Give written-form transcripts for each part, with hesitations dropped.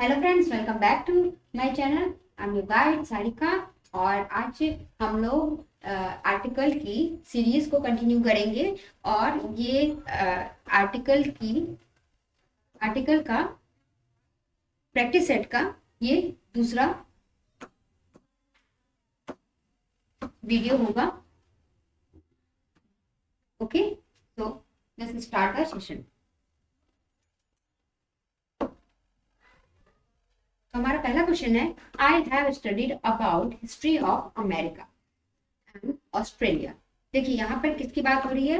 Hello friends, welcome back to my channel. I am your guide Sarika. और आज हम लोग आर्टिकल की सीरीज को कंटिन्यू करेंगे। और ये आर्टिकल का प्रैक्टिस सेट का ये दूसरा वीडियो होगा। Okay, so let's start the session. हमारा पहला क्वेश्चन है, I have studied about history of America and Australia. देखिए यहाँ पर किसकी बात हो रही है?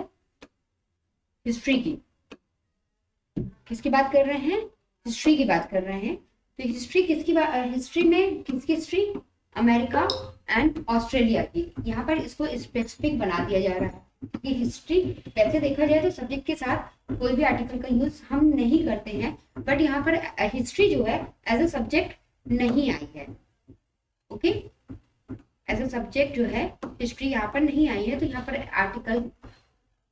हिस्ट्री की। किसकी बात कर रहे हैं? हिस्ट्री की बात कर रहे हैं। तो हिस्ट्री किसकी हिस्ट्री में किसकी हिस्ट्री? अमेरिका एंड ऑस्ट्रेलिया की। यहाँ पर इसको स्पेसिफिक बना दिया जा रहा है कि हिस्ट्री वैसे देखा जाए तो सब्जेक्ट के साथ कोई भी आर्टिकल का यूज हम नहीं करते हैं, बट यहाँ पर हिस्ट्री जो है एज अ सब्जेक्ट नहीं आई है। ओके, एज अ सब्जेक्ट जो है हिस्ट्री यहाँ पर नहीं आई है, तो यहाँ पर आर्टिकल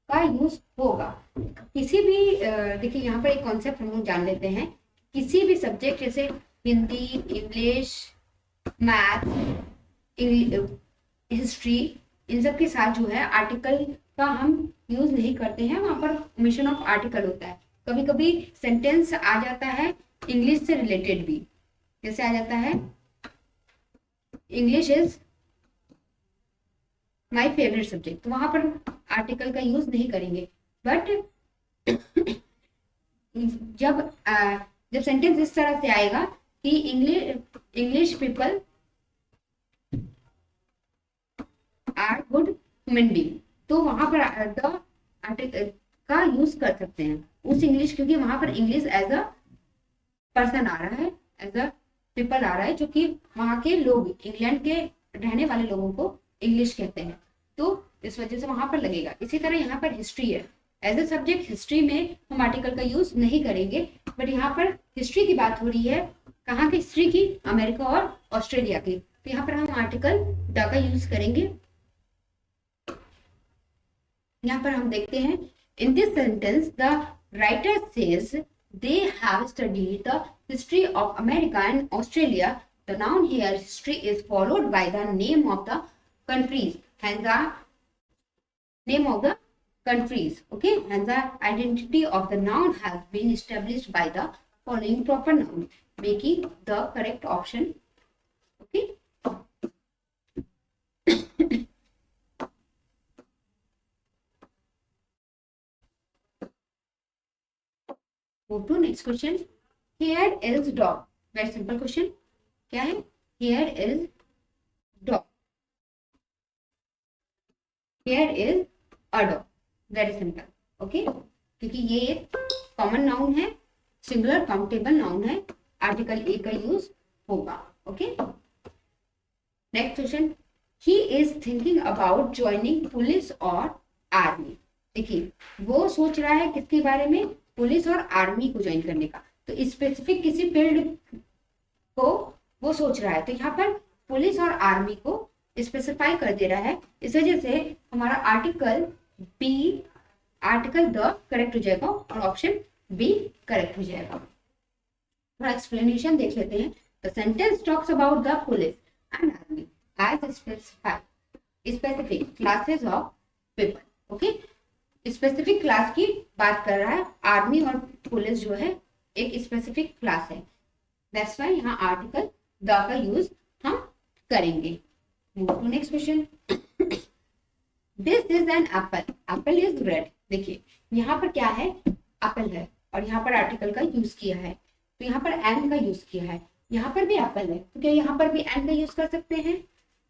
का यूज होगा। किसी भी देखिए यहाँ पर एक कॉन्सेप्ट हम लोग जान लेते हैं। किसी भी सब्जेक्ट जैसे हिंदी, इंग्लिश, मैथ, हिस्ट्री, इन सब के साथ जो है आर्टिकल का हम यूज नहीं करते हैं। वहां पर ओमिशन ऑफ आर्टिकल होता है। कभी कभी सेंटेंस आ जाता है इंग्लिश से रिलेटेड भी, जैसे आ जाता है English is my favourite subject, तो वहां पर आर्टिकल का यूज नहीं करेंगे। बट जब सेंटेंस इस तरह से आएगा कि English people are good human being, तो वहां पर द आर्टिकल का यूज कर सकते हैं उस इंग्लिश, क्योंकि वहां पर इंग्लिश एज अ पर्सन आ रहा है, एज अ पीपल आ रहा है, जो कि वहां के लोग, इंग्लैंड के रहने वाले लोगों को इंग्लिश कहते हैं, तो इस वजह से वहां पर लगेगा। इसी तरह यहाँ पर हिस्ट्री है, एज ए सब्जेक्ट हिस्ट्री में हम आर्टिकल का यूज नहीं करेंगे। बट यहाँ पर हिस्ट्री की बात हो रही है, कहाँ की हिस्ट्री की? अमेरिका और ऑस्ट्रेलिया की, तो यहाँ पर हम आर्टिकल द का यूज करेंगे। यहाँ पर हम देखते हैं, in this sentence the writer says they have studied the history of America and Australia. The noun here history is followed by the name of the countries, hence the name of the countries. Okay, and the identity of the noun has been established by the following proper noun, making the correct option. Okay. Move to next question. Here is dog. Very simple question. क्या है? Here is dog. Here is a dog. Very simple. Okay. क्योंकि ये एक common noun है, singular countable noun है, article a का use होगा। Okay, next question, he is thinking about joining police और आर्मी। देखिए वो सोच रहा है किसके बारे में? पुलिस और आर्मी को ज्वाइन करने का। तो स्पेसिफिक किसी फील्ड को वो सोच रहा है, तो यहाँ पर पुलिस और आर्मी को स्पेसिफाई कर दे रहा है। इस वजह से हमारा आर्टिकल द करेक्ट हो जाएगा और ऑप्शन बी करेक्ट हो जाएगा। थोड़ा एक्सप्लेनेशन देख लेते हैं। The sentence talks about the police and army as specific classes of people. Okay, specific class की बात कर रहा है। आर्मी और पुलिस जो है एक स्पेसिफिक क्लास है, दैट्स व्हाई यहाँ आर्टिकल द का यूज हम करेंगे। Move to next question. This is an apple, apple is red. देखिए यहाँ पर क्या है? एप्पल है, और यहाँ पर आर्टिकल का यूज किया है, तो यहाँ पर एन का यूज किया है। यहाँ पर भी एप्पल है, तो क्या यहाँ पर भी एन का यूज कर सकते हैं?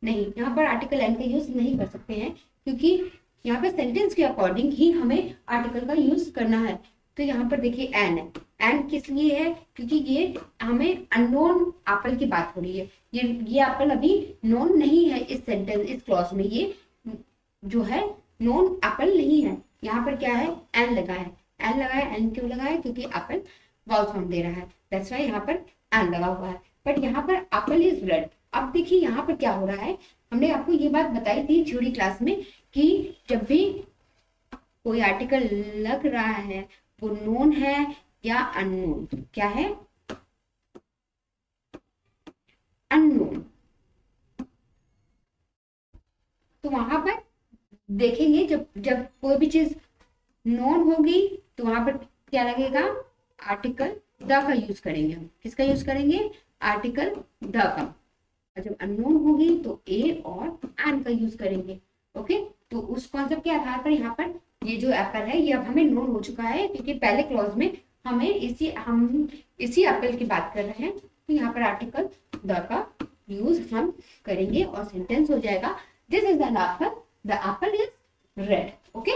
नहीं, यहाँ पर आर्टिकल एन का यूज नहीं कर सकते हैं, क्योंकि यहाँ पर सेंटेंस के अकॉर्डिंग ही हमें आर्टिकल का यूज करना है। तो यहाँ पर देखिए एन है। एन किस लिए है? क्योंकि ये हमें अननोन एप्पल की बात हो रही है। ये एप्पल अभी नोन नहीं है इस सेंटेंस, इस क्लॉज में ये जो है नोन एप्पल नहीं है। यहाँ पर क्या है? एन लगा है। एन लगा है, एन क्यों लगा है? क्योंकि एप्पल वाउल साउंड दे रहा है, दैट्स व्हाई यहाँ पर एन लगा हुआ है। बट यहाँ पर एप्पल इज रेड। अब देखिए यहाँ पर क्या हो रहा है, हमने आपको ये बात बताई थी थ्योरी क्लास में कि जब भी कोई आर्टिकल लग रहा है वो नोन है या अननोन। क्या है? तो वहां पर देखेंगे जब जब कोई भी चीज नोन होगी तो वहां पर क्या लगेगा, आर्टिकल द का यूज करेंगे। हम किसका यूज करेंगे, आर्टिकल द का। और जब अननोन होगी तो ए और एन का यूज करेंगे। ओके, तो उस कॉन्सेप्ट के आधार पर यहाँ पर ये जो एप्पल है ये अब हमें नोन हो चुका है, क्योंकि पहले क्लॉज में हम इसी एप्पल की बात कर रहे हैं। तो यहाँ पर आर्टिकल द का यूज हम करेंगे और सेंटेंस हो जाएगा this is an apple, the apple is red. Okay,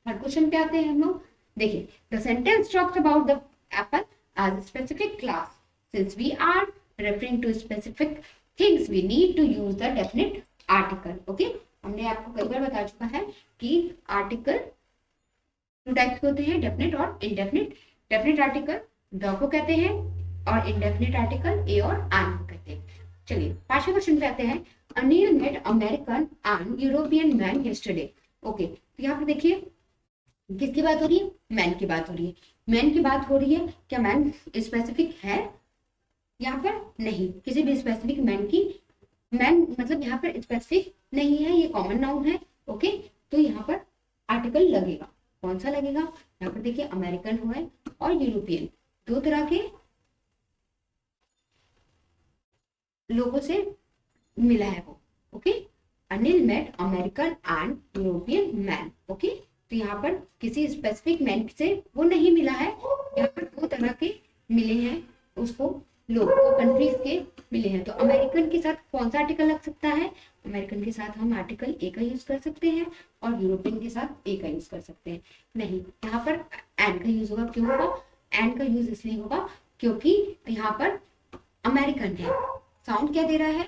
हर क्वेश्चन पे आते हैं हम लोग। देखिए, the sentence talks about the apple as specific class, since we are referring to specific things we need to use the definite article. Okay, हमने आपको कई बार बता चुका है कि आर्टिकल टू टाइप्स के होते हैं, डेफिनेट और इनडेफिनेट। डेफिनेट आर्टिकल द को कहते हैं और इनडेफिनेट आर्टिकल ए और एन को कहते हैं। चलिए 5वें क्वेश्चन पे आते हैं। Anil met American and European man yesterday. Okay, तो यहाँ पे देखिए किसकी बात हो रही है, मैन की बात हो रही है। मैन की बात हो रही है, क्या मैन स्पेसिफिक है यहाँ पर, नहीं, किसी भी स्पेसिफिक मैन की, मैन मतलब यहाँ पर स्पेसिफिक नहीं है, ये कॉमन नाउन है। ओके, तो यहाँ पर आर्टिकल लगेगा, कौन सा लगेगा, यहाँ पर देखिए अमेरिकन है और यूरोपियन, दो तरह के लोगों से मिला है वो। Okay, Anil met American and European man. Okay, तो यहाँ पर किसी स्पेसिफिक मैन से वो नहीं मिला है, यहाँ पर दो तरह के मिले हैं उसको, लोग दो कंट्रीज के मिले हैं। तो अमेरिकन के साथ कौन सा आर्टिकल लग सकता है, अमेरिकन के साथ हम आर्टिकल ए का यूज कर सकते हैं और यूरोपियन के साथ ए का यूज कर सकते हैं। नहीं, यहाँ पर एन का यूज होगा। क्यों होगा, एन का यूज इसलिए होगा क्योंकि यहाँ पर अमेरिकन है, साउंड क्या दे रहा है,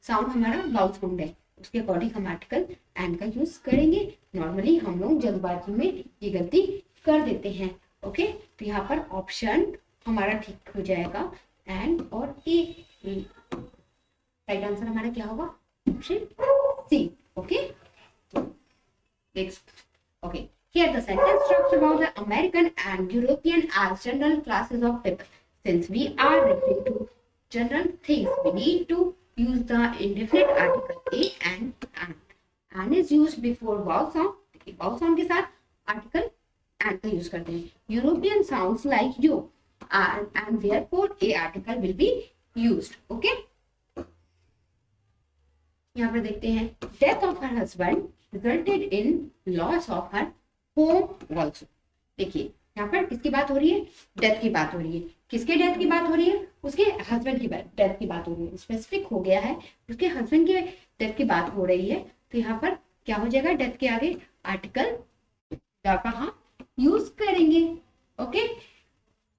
साउंड हमारा वाउल साउंड है, उसके अकॉर्डिंग हम आर्टिकल एन का यूज करेंगे। नॉर्मली हम लोग जल्दबाजी में ये गलती कर देते हैं। ओके, तो यहाँ पर ऑप्शन हमारा ठीक हो जाएगा, एंड और ए। राइट आंसर हमारा क्या होगा, option C. Okay, next. Okay, here the sentence talks about the American and European as general classes of people, since we are referring to general things we need to use the indefinite article a and an. An is used before vowel sound, देखिए vowel sound के साथ article and का use करते हैं। European sounds like you and therefore a article will be used. Okay, यहाँ पर देखते हैं death of her husband resulted in loss of her home also. देखिए यहाँ पर किसकी बात हो रही है, डेथ की बात हो रही है। किसके डेथ की बात हो रही है, उसके हस्बैंड की डेथ की बात हो रही है। स्पेसिफिक हो गया है, उसके हस्बैंड की डेथ की बात हो रही है। तो यहाँ पर क्या हो जाएगा, डेथ के आगे आर्टिकल द का हम यूज करेंगे। Okay,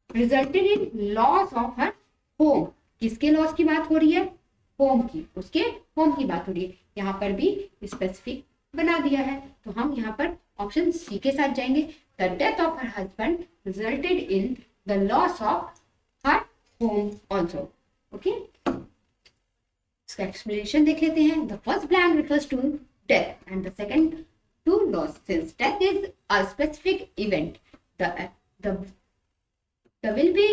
resulted in loss of her home, किसके लॉस की बात हो रही है, होम की, उसके होम की बात हो रही है। यहाँ पर भी स्पेसिफिक बना दिया है, तो हम यहाँ पर ऑप्शन सी के साथ जाएंगे। The death of her husband resulted in the loss of her home also. Okay, इसका explanation देख लेते हैं। The first blank refers to death and the second to loss. Since death is a specific event, the will be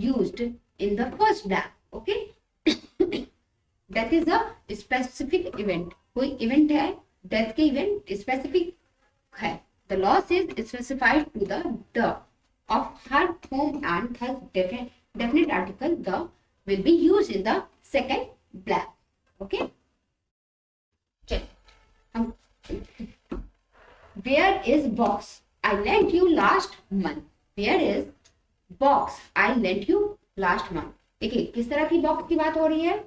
used in the first blank. Okay, death is a specific event, कोई event है, death के event specific है। The loss is specified to the of her home and thus definite article the will be used in the second blank. Okay, check. Where is box I lent you last month? Where is box I lent you last month? देखिए किस तरह की box की बात हो रही है,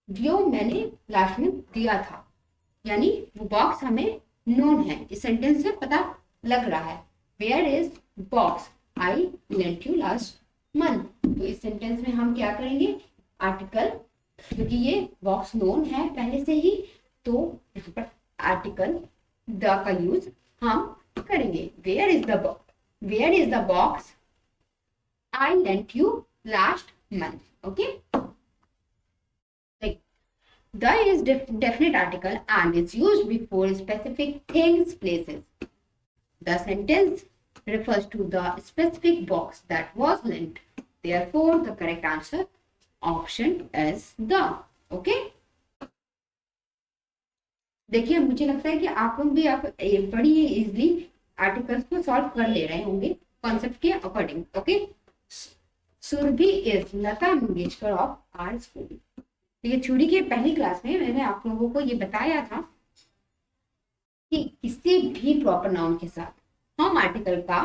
जो मैंने लास्ट में दिया था, यानी वो बॉक्स हमें नोन है, इस सेंटेंस से पता लग रहा है। Where is box I lent you last month, तो इस सेंटेंस में हम क्या करेंगे, आर्टिकल, क्योंकि ये बॉक्स नोन है पहले से ही, तो यहाँ पर आर्टिकल द का यूज हम करेंगे। Where is the box I lent you last month. Okay, the is definite article and is used before specific things, places. The sentence refers to the specific box that was lent. Therefore, the correct answer option is the. Okay. देखिए मुझे लगता है कि आप लोग भी आप बड़ी इजली आर्टिकल्स को सॉल्व कर ले रहे होंगे कॉन्सेप्ट के according. Okay, Surabhi is Lata Mangeshkar of our school. ये थ्योरी के पहली क्लास में मैंने आप लोगों को ये बताया था कि किसी भी प्रॉपर नाउन के साथ हम आर्टिकल का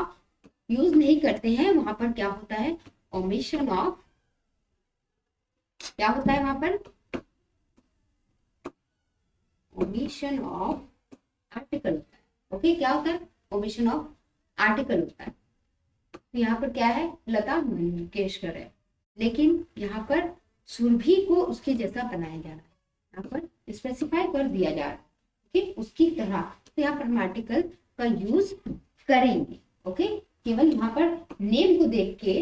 यूज नहीं करते हैं, वहां पर क्या होता है, ओमिशन ऑफ, क्या होता है वहां पर, ओमिशन ऑफ आर्टिकल होता है। ओके, क्या होता है, ओमिशन ऑफ आर्टिकल होता है। तो यहाँ पर क्या है, लता मंगेशकर है, लेकिन यहाँ पर सुरभि को उसके जैसा बनाया जा रहा है, यहाँ पर स्पेसिफाई कर दिया जा रहा है। ओके, उसकी तरह। तो यहाँ पर हम आर्टिकल का यूज करेंगे। ओके, केवल यहाँ पर नेम को देख के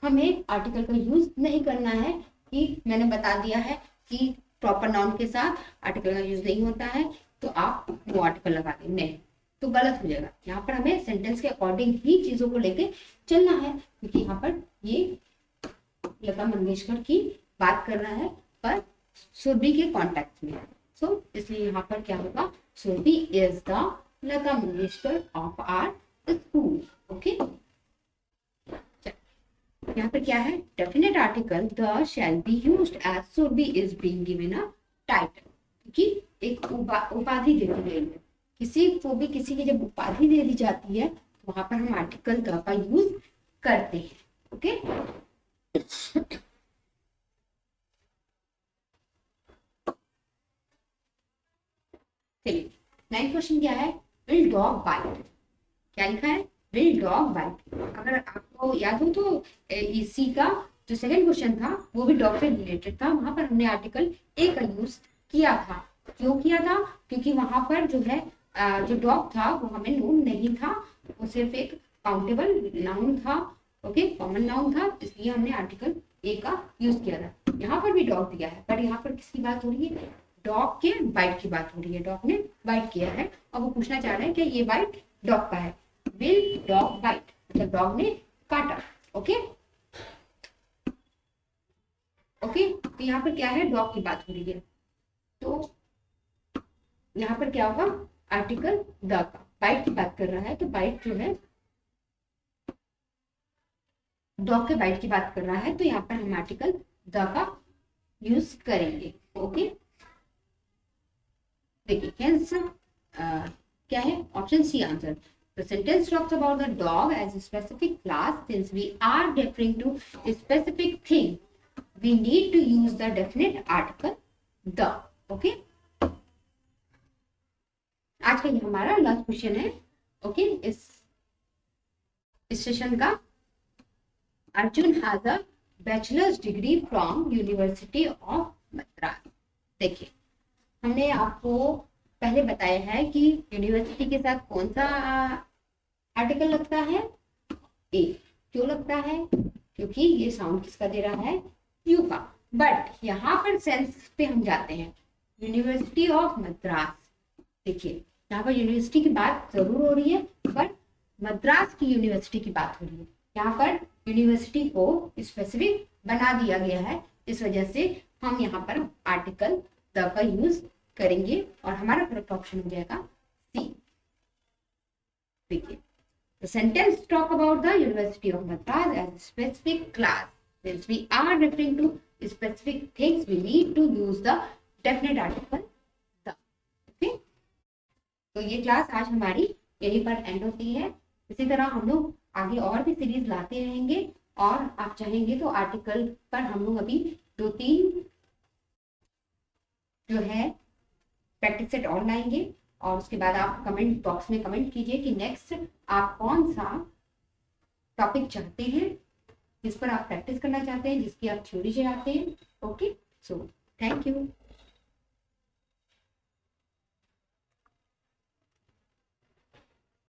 हमें आर्टिकल का यूज नहीं करना है कि मैंने बता दिया है कि प्रॉपर नाउन के साथ आर्टिकल का यूज नहीं होता है तो आप वो आर्टिकल लगा दें, नहीं तो गलत हो जाएगा। यहाँ पर हमें सेंटेंस के अकॉर्डिंग ही चीजों को लेके चलना है, क्योंकि यहाँ पर ये लता मंगेशकर की बात कर रहा है पर सुरभि के कॉन्टेक्ट में। सो इसलिए यहाँ पर क्या होगा, Surabhi is the Lata Mangeshkar of our school. Okay, यहाँ पर क्या है, definite article the shall be used as Surabhi is being given a title, क्योंकि एक उपाधि दे दी गई है। किसी को भी किसी की जब उपाधि दे दी जाती है तो वहां पर हम आर्टिकल द का यूज करते हैं। ओके, चलिए नेक्स्ट क्वेश्चन क्या है, विल डॉग बाइट। क्या लिखा है, विल डॉग बाइट। अगर आपको याद हो तो इसी का जो सेकंड क्वेश्चन था वो भी डॉग से रिलेटेड था, वहां पर हमने आर्टिकल ए का यूज किया था। क्यों किया था, क्योंकि वहां पर जो है जो डॉग था वो हमें नोन नहीं था, वो सिर्फ एक काउंटेबल नाउन था। ओके, कॉमन नाउन था, इसलिए हमने आर्टिकल ए का यूज किया था। यहाँ पर भी डॉग दिया है, पर यहाँ पर किसकी बात हो रही है, डॉग के बाइट की बात हो रही है। डॉग ने बाइट किया है और वो पूछना चाह रहे हैं कि ये बाइट डॉग का है। विल डॉग बाइट मतलब डॉग ने काटा। ओके ओके, तो यहाँ पर क्या है, डॉग की बात हो रही है, तो यहाँ पर क्या होगा, आर्टिकल द का, बाइट की बात कर रहा है तो बाइट जो है डॉग के बाइट की बात कर रहा है, तो यहाँ पर हम आर्टिकल द का यूज करेंगे। ओके, देखिए क्या है, option C answer. The sentence talks about the dog as a specific class. Since we are referring to a specific thing, we need to use the definite article the. Okay. आज का ये हमारा last question है। Okay, इस session का, Arjun has a bachelors degree from university of Madras. देखिए हमने आपको पहले बताया है कि यूनिवर्सिटी के साथ कौन सा आर्टिकल लगता है, ए। क्यों लगता है, क्योंकि ये साउंड किसका दे रहा है, यू का। बट यहाँ पर सेंस पे हम जाते हैं, यूनिवर्सिटी ऑफ मद्रास। देखिए यहाँ पर यूनिवर्सिटी की बात जरूर हो रही है, बट मद्रास की यूनिवर्सिटी की बात हो रही है। यहाँ पर यूनिवर्सिटी को स्पेसिफिक बना दिया गया है, इस वजह से हम यहाँ पर आर्टिकल द का यूज करेंगे और हमारा करेक्ट ऑप्शन हो जाएगा सी। देखिए, the sentence talk about the University of Madras as a specific class. Since we are referring to specific things, we need to use the definite article the. Okay? तो ये class आज हमारी यहीं पर and होती है। इसी तरह हम लोग आगे और भी सीरीज लाते रहेंगे, और आप चाहेंगे तो आर्टिकल पर हम लोग अभी 2-3 जो है प्रैक्टिस सेट और लाएंगे, और उसके बाद आप कमेंट बॉक्स में कमेंट कीजिए कि नेक्स्ट आप कौन सा टॉपिक चाहते हैं, जिस पर आप प्रैक्टिस करना चाहते हैं, जिसकी आप थ्योरी चाहते हैं। Okay, so thank you.